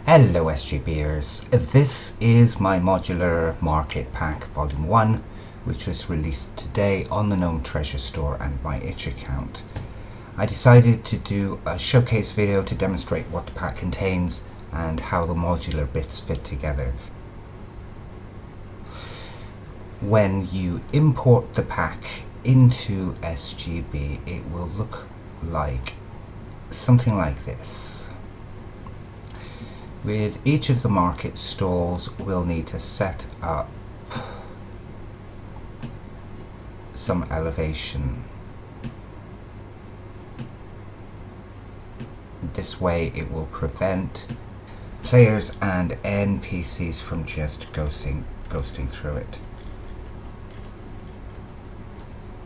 Hello SGBers, this is my Modular Market Pack Volume 1, which was released today on the Gnome Treasure Store and my itch account. I decided to do a showcase video to demonstrate what the pack contains and how the modular bits fit together. When you import the pack into SGB, it will look like something like this. With each of the market stalls, we'll need to set up some elevation. This way it will prevent players and NPCs from just ghosting through it.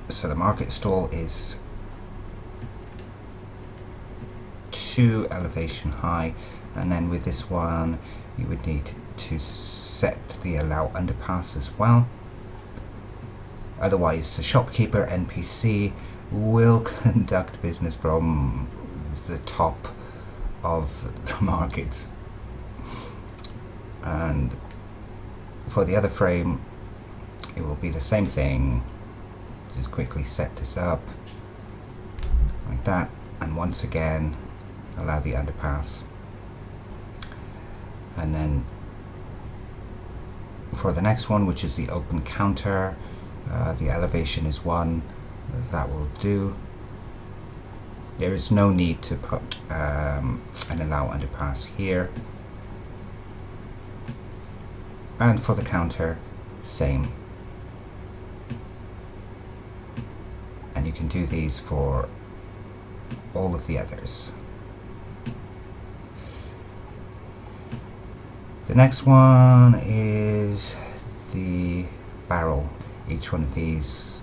So the market stall is 2 elevation high, and then with this one you would need to set the allow underpass as well. Otherwise the shopkeeper NPC will conduct business from the top of the markets. And for the other frame it will be the same thing. Just quickly set this up like that, and once again allow the underpass. And then for the next one, which is the open counter, the elevation is 1. That will do. There is no need to put an allow underpass here. And for the counter, same. And you can do these for all of the others. The next one is the barrel. Each one of these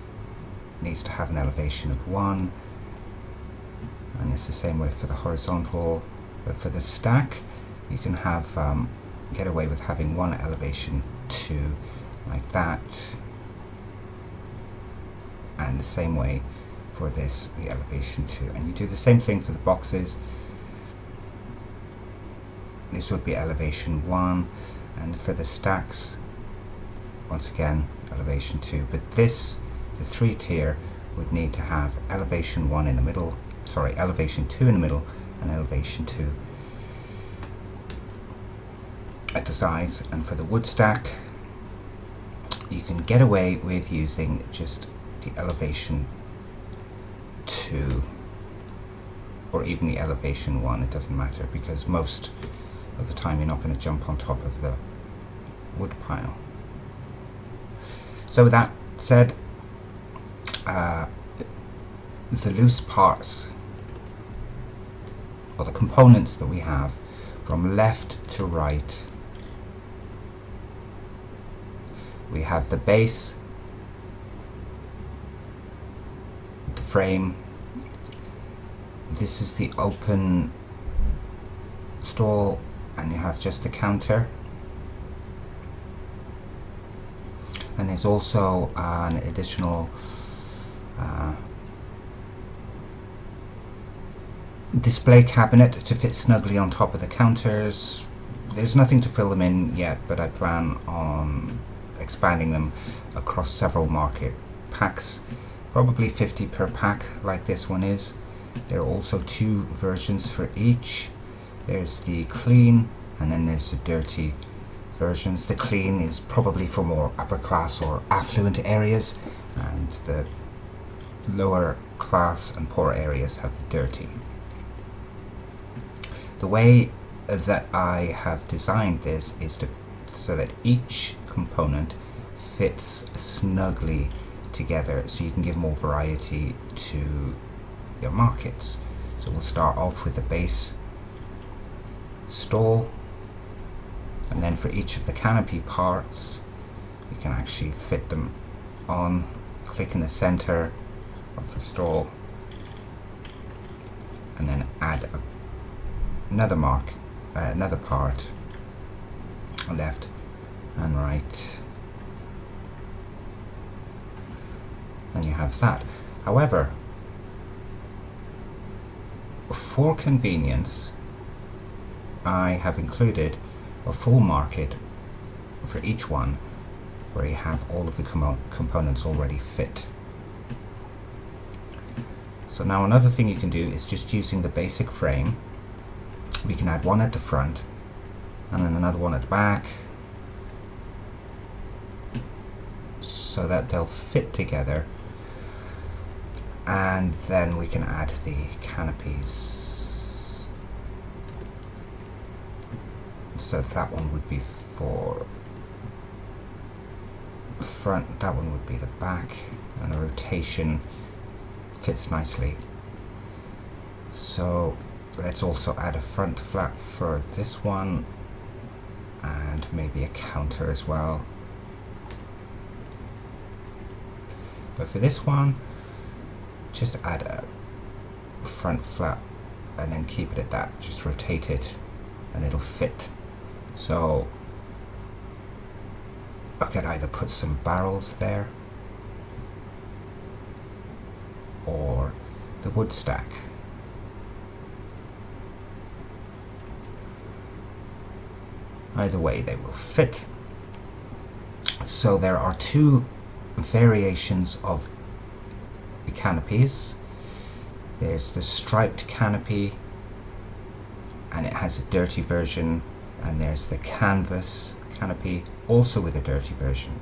needs to have an elevation of 1, and it's the same way for the horizontal. But for the stack, you can have get away with having 1 elevation 2 like that, and the same way for this, the elevation 2. And you do the same thing for the boxes. This would be elevation 1, and for the stacks, once again elevation 2. But this, the 3-tier, would need to have elevation 1 in the middle, sorry, elevation 2 in the middle, and elevation 2 at the sides. And for the wood stack, you can get away with using just the elevation 2, or even the elevation 1, it doesn't matter, because most of the time you're not going to jump on top of the wood pile. So with that said, the loose parts, or the components that we have from left to right, we have the base, the frame, this is the open stall, and you have just the counter. And there's also an additional display cabinet to fit snugly on top of the counters. There's nothing to fill them in yet, but I plan on expanding them across several market packs, probably 50 per pack like this one is. There are also 2 versions for each. There's the clean, and then there's the dirty versions. The clean is probably for more upper class or affluent areas, and the lower class and poor areas have the dirty. The way that I have designed this is so that each component fits snugly together, so you can give more variety to your markets. So we'll start off with the base stall, and then for each of the canopy parts you can actually fit them on. Click in the center of the stall and then add another part left and right, and you have that. However, for convenience, I have included a full market for each one where you have all of the components already fit. So now another thing you can do is just using the basic frame. We can add one at the front and then another one at the back so that they'll fit together, and then we can add the canopies. So that one would be for front, that one would be the back, and the rotation fits nicely. So let's also add a front flap for this one and maybe a counter as well. But for this one, just add a front flap and then keep it at that. Just rotate it and it'll fit. So I could either put some barrels there or the wood stack. Either way they will fit. So there are two variations of the canopies. There's the striped canopy and it has a dirty version, and there's the canvas canopy also with a dirty version,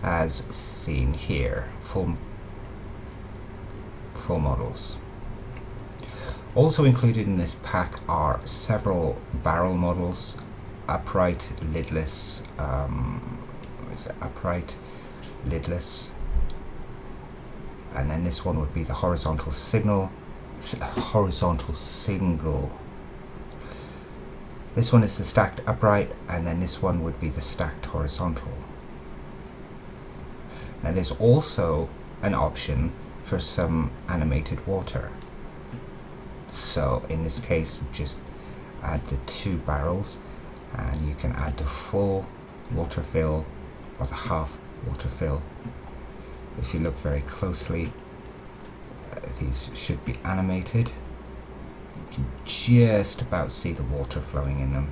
as seen here, full models. Also included in this pack are several barrel models, upright, lidless, upright, lidless, and then this one would be the horizontal single. This one is the stacked upright, and then this one would be the stacked horizontal. Now there's also an option for some animated water. So in this case, just add the two barrels, and you can add the full water fill or the half water fill. If you look very closely, these should be animated. You can just about see the water flowing in them.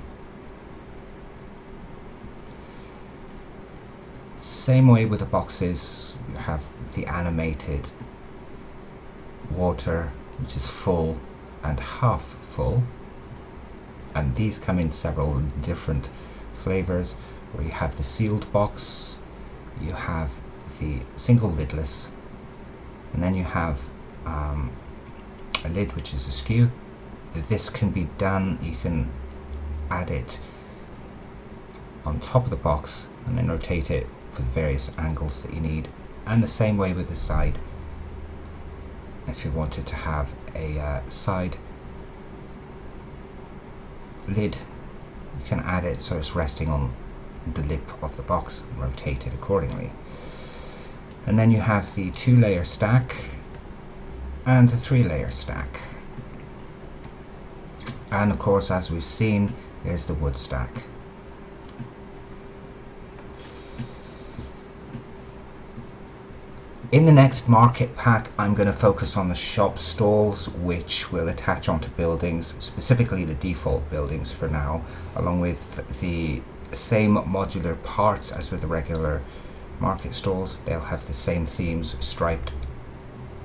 Same way with the boxes, you have the animated water, which is full and half full, and these come in several different flavors, where you have the sealed box, you have the single lidless, and then you have a lid which is askew. This can be done, you can add it on top of the box and then rotate it for the various angles that you need, and the same way with the side. If you wanted to have a side lid, you can add it so it's resting on the lip of the box and rotate it accordingly. And then you have the 2-layer stack and the 3-layer stack, and of course, as we've seen, there's the wood stack. In the next market pack, I'm going to focus on the shop stalls, which will attach onto buildings, specifically the default buildings for now, along with the same modular parts as with the regular market stalls. They'll have the same themes, striped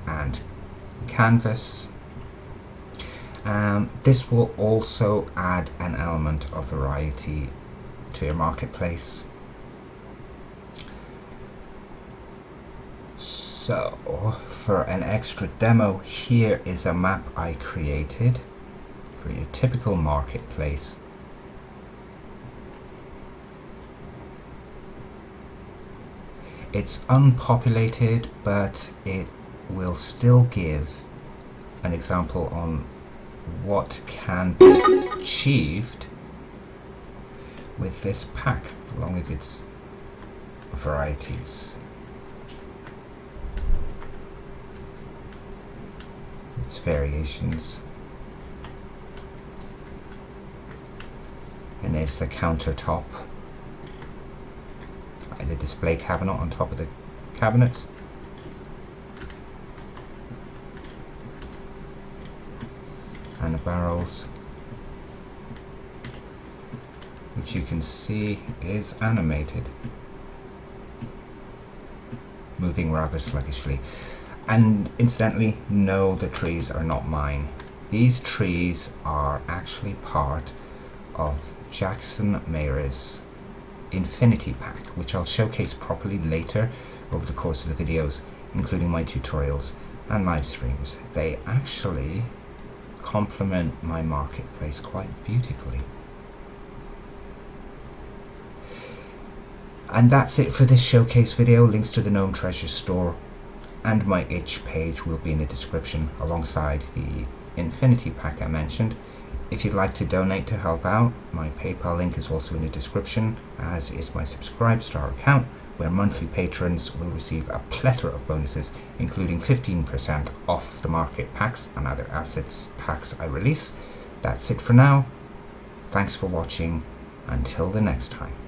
and canvas. This will also add an element of variety to your marketplace. So for an extra demo, here is a map I created for your typical marketplace. It's unpopulated, but it will still give an example on what can be achieved with this pack, along with its varieties. Its variations. And there's the countertop, the display cabinet on top of the cabinets. kind of barrels, which you can see is animated, moving rather sluggishly. And incidentally, no, the trees are not mine. These trees are actually part of Jackson Meira's Infinity Pack, which I'll showcase properly later over the course of the videos, including my tutorials and live streams. They actually complement my marketplace quite beautifully. And that's it for this showcase video. Links to the Gnome Treasure store and my itch page will be in the description alongside the Infinity Pack I mentioned. If you'd like to donate to help out, my PayPal link is also in the description, as is my Subscribestar account, where monthly patrons will receive a plethora of bonuses, including 15% off the market packs and other assets packs I release. That's it for now. Thanks for watching. Until the next time.